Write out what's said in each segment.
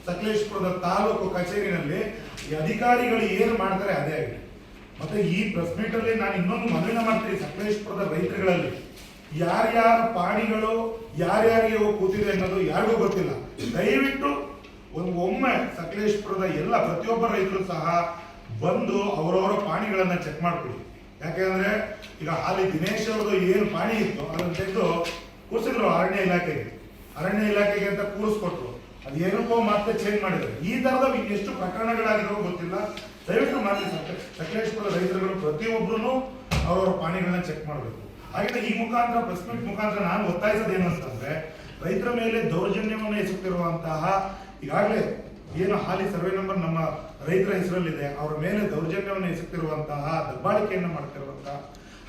ಸಕಲೇಶಪುರದ ತಾಲೂಕು ಕಚೇರಿನಲ್ಲಿ ಈ ಅಧಿಕಾರಿಗಳು ಏನು ಮಾಡ್ತಾರೆ ಅದೇ ಆಗಿದೆ. ಮತ್ತೆ ಈ ಪ್ರೆಸ್ ಮೀಟ್ ಅಲ್ಲಿ ನಾನು ಇನ್ನೊಂದು ಮನವಿನ ಮಾಡ್ತೀನಿ, ಸಕಲೇಶಪುರದ ರೈತರುಗಳಲ್ಲಿ ಯಾರ್ಯಾರ ಪಾಣಿಗಳು ಯಾರ್ಯಾರಿಗೆ ಹೋಗಿ ಕೂತಿದೆ ಅನ್ನೋದು ಯಾರಿಗೂ ಗೊತ್ತಿಲ್ಲ. ದಯವಿಟ್ಟು ಒಮ್ಮೆ ಸಕಲೇಶಪುರದ ಎಲ್ಲ ಪ್ರತಿಯೊಬ್ಬ ರೈತರು ಸಹ ಬಂದು ಅವರವರ ಪಾಣಿಗಳನ್ನ ಚೆಕ್ ಮಾಡ್ಕೊಳ್ಳಿ. ಯಾಕೆಂದ್ರೆ ಈಗ ಹಾಲಿ ದಿನೇಶ್ ಅವ್ರದ್ದು ಏನು ಪಾಣಿ ಇತ್ತು ಅದನ್ನ ತೆಗೆದು ಕೂರಿಸಿದ್ರು ಅರಣ್ಯ ಇಲಾಖೆಗೆ ಅಂತ ಕೂರಿಸ್ಕೊಟ್ರು. ಅದೇನಕ್ಕೋ ಮತ್ತೆ ಚೇಂಜ್ ಮಾಡಿದ್ರು. ಈ ತರದ ಎಷ್ಟು ಪ್ರಕರಣಗಳಾಗಿರೋ ಗೊತ್ತಿಲ್ಲ. ದಯವಿಟ್ಟು ಮಾಡಿ ಸಕಲೇಶಪುರದ ರೈತರುಗಳು ಪ್ರತಿಯೊಬ್ಬರು ಅವರವರ ಪಾಣಿಗಳನ್ನ ಚೆಕ್ ಮಾಡಬೇಕು. ಹಾಗೆ ಈ ಮುಖಾಂತರ ಪ್ರೆಸ್ ಮೀಟ್ ಮುಖಾಂತರ ನಾನು ಒತ್ತಾಯಿಸೋದೇನು ಅಂತಂದ್ರೆ, ರೈತರ ಮೇಲೆ ದೌರ್ಜನ್ಯವನ್ನು ಎಸಗುತ್ತಿರುವಂತಹ ಈಗಾಗಲೇ ಏನು ಹಾಲಿ ಸರ್ವೆ ನಂಬರ್ ನಮ್ಮ ರೈತರ ಹೆಸರಲ್ಲಿದೆ ಅವರ ಮೇಲೆ ದೌರ್ಜನ್ಯವನ್ನು ಎಸಗುತ್ತಿರುವಂತಹ ದಬ್ಬಾಳಿಕೆಯನ್ನು ಮಾಡ್ತಿರುವಂತಹ,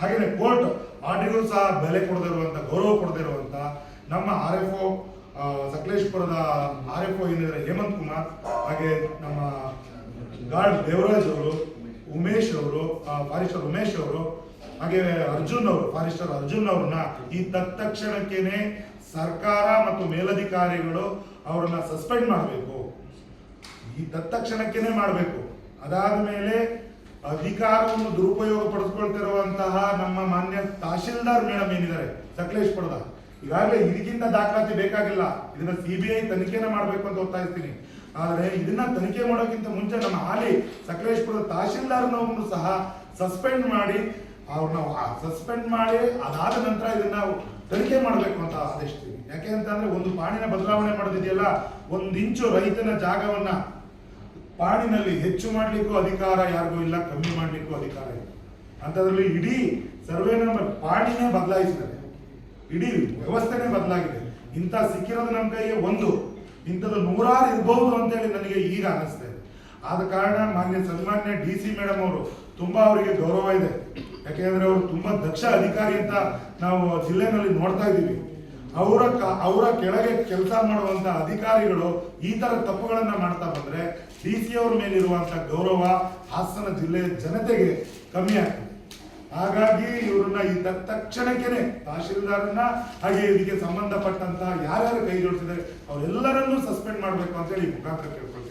ಹಾಗೆಯೇ ಕೋರ್ಟ್ ಆರ್ಡರ್ಗೂ ಸಹ ಬೆಲೆ ಕೊಡದಿರುವಂತಹ, ಗೌರವ ಕೊಡದಿರುವಂತಹ ನಮ್ಮ RFO ಸಕಲೇಶಪುರದ RFO ಏನಿದ್ದಾರೆ ಹೇಮಂತ್ ಕುಮಾರ್, ಹಾಗೆ ನಮ್ಮ ಗಾರ್ಡ್ ದೇವರಾಜ್ ಅವರು, ಉಮೇಶ್ ಅವರು, ಫಾರೆಸ್ಟರ್ ಉಮೇಶ್ ಅವರು, ಹಾಗೆ ಅರ್ಜುನ್ ಅವರು, ಫಾರೆಸ್ಟರ್ ಅರ್ಜುನ್ ಅವ್ರನ್ನ ಈ ತತ್ಕ್ಷಣಕ್ಕೇನೆ ಸರ್ಕಾರ ಮತ್ತು ಮೇಲಧಿಕಾರಿಗಳು ಅವರನ್ನ ಸಸ್ಪೆಂಡ್ ಮಾಡಬೇಕು. ಈ ತತ್ಕ್ಷಣಕ್ಕೇನೆ ಮಾಡಬೇಕು. ಅದಾದ ಮೇಲೆ ಅಧಿಕಾರವನ್ನು ದುರುಪಯೋಗ ಪಡಿಸ್ಕೊಳ್ತಿರುವಂತಹ ನಮ್ಮ ಮಾನ್ಯ ತಹಶೀಲ್ದಾರ್ ಮೇಡಮ್ ಏನಿದ್ದಾರೆ ಸಕಲೇಶಪುರದ, ಈಗಾಗಲೇ ಇದಕ್ಕಿಂತ ದಾಖಲಾತಿ ಬೇಕಾಗಿಲ್ಲ, ಇದನ್ನ CBI ತನಿಖೆನ ಮಾಡಬೇಕು ಅಂತ ಒತ್ತಾಯಿಸ್ತೀನಿ. ಆದರೆ ಇದನ್ನ ತನಿಖೆ ಮಾಡೋಕ್ಕಿಂತ ಮುಂಚೆ ನಮ್ಮ ಹಾಲಿ ಸಕಲೇಶಪುರದ ತಹಶೀಲ್ದಾರ್ನವ್ರನ್ನು ಸಹ ಸಸ್ಪೆಂಡ್ ಮಾಡಿ ಅದಾದ ನಂತರ ಇದನ್ನ ತನಿಖೆ ಮಾಡಬೇಕು ಅಂತ ಆದೇಶಿಸ್ತೀವಿ. ಯಾಕೆ ಅಂತಂದ್ರೆ ಒಂದು ಪಾಣಿನ ಬದಲಾವಣೆ ಮಾಡೋದಿದೆಯಲ್ಲ, 1 ಇಂಚು ರೈತನ ಜಾಗವನ್ನ ಪಾಣಿನಲ್ಲಿ ಹೆಚ್ಚು ಮಾಡ್ಲಿಕ್ಕೂ ಅಧಿಕಾರ ಯಾರಿಗೂ ಇಲ್ಲ, ಕಮ್ಮಿ ಮಾಡ್ಲಿಕ್ಕೂ ಅಧಿಕಾರ ಇಲ್ಲ. ಅಂತದ್ರಲ್ಲಿ ಇಡೀ ಸರ್ವೆ ನಂಬರ್ ಪಾಣಿನೇ ಬದಲಾಯಿಸಿದ್ದಾರೆ, ಇಡೀ ವ್ಯವಸ್ಥೆನೇ ಬದಲಾಗಿದೆ. ಇಂಥ ಸಿಕ್ಕಿರೋದು ನಮ್ಮ ಕೈಗೆ ಇಂಥದ್ದು 100 ಇರಬಹುದು ಅಂತೇಳಿ ನನಗೆ ಈಗ ಅನಿಸ್ತಾ ಇದೆ. ಆದ ಕಾರಣ ಸನ್ಮಾನ್ಯ DC ಮೇಡಮ್ ಅವರು ತುಂಬಾ ಅವರಿಗೆ ಗೌರವ ಇದೆ. ಯಾಕೆಂದ್ರೆ ಅವರು ತುಂಬಾ ದಕ್ಷ ಅಧಿಕಾರಿ ಅಂತ ನಾವು ಜಿಲ್ಲೆನಲ್ಲಿ ನೋಡ್ತಾ ಇದ್ದೀವಿ. ಅವರ ಕೆಳಗೆ ಕೆಲಸ ಮಾಡುವಂತ ಅಧಿಕಾರಿಗಳು ಈ ತರ ತಪ್ಪುಗಳನ್ನ ಮಾಡ್ತಾ ಬಂದ್ರೆ DC ಅವ್ರ ಮೇಲಿರುವಂತ ಗೌರವ ಹಾಸನ ಜಿಲ್ಲೆಯ ಜನತೆಗೆ ಕಮ್ಮಿ ಆಗ್ತದೆ. ಹಾಗಾಗಿ ಇವರನ್ನ ಈ ತಕ್ಷಣಕ್ಕೇನೆ ತಹಶೀಲ್ದಾರನ್ನ ಹಾಗೆ ಇದಕ್ಕೆ ಸಂಬಂಧಪಟ್ಟಂತಹ ಯಾರ್ಯಾರು ಕೈ ಜೋಡಿಸಿದ್ದಾರೆ ಅವರೆಲ್ಲರನ್ನೂ ಸಸ್ಪೆಂಡ್ ಮಾಡಬೇಕು ಅಂತ ಹೇಳಿ ಮುಖಾಂತರ ಕೇಳ್ಕೊಳ್ತೀವಿ.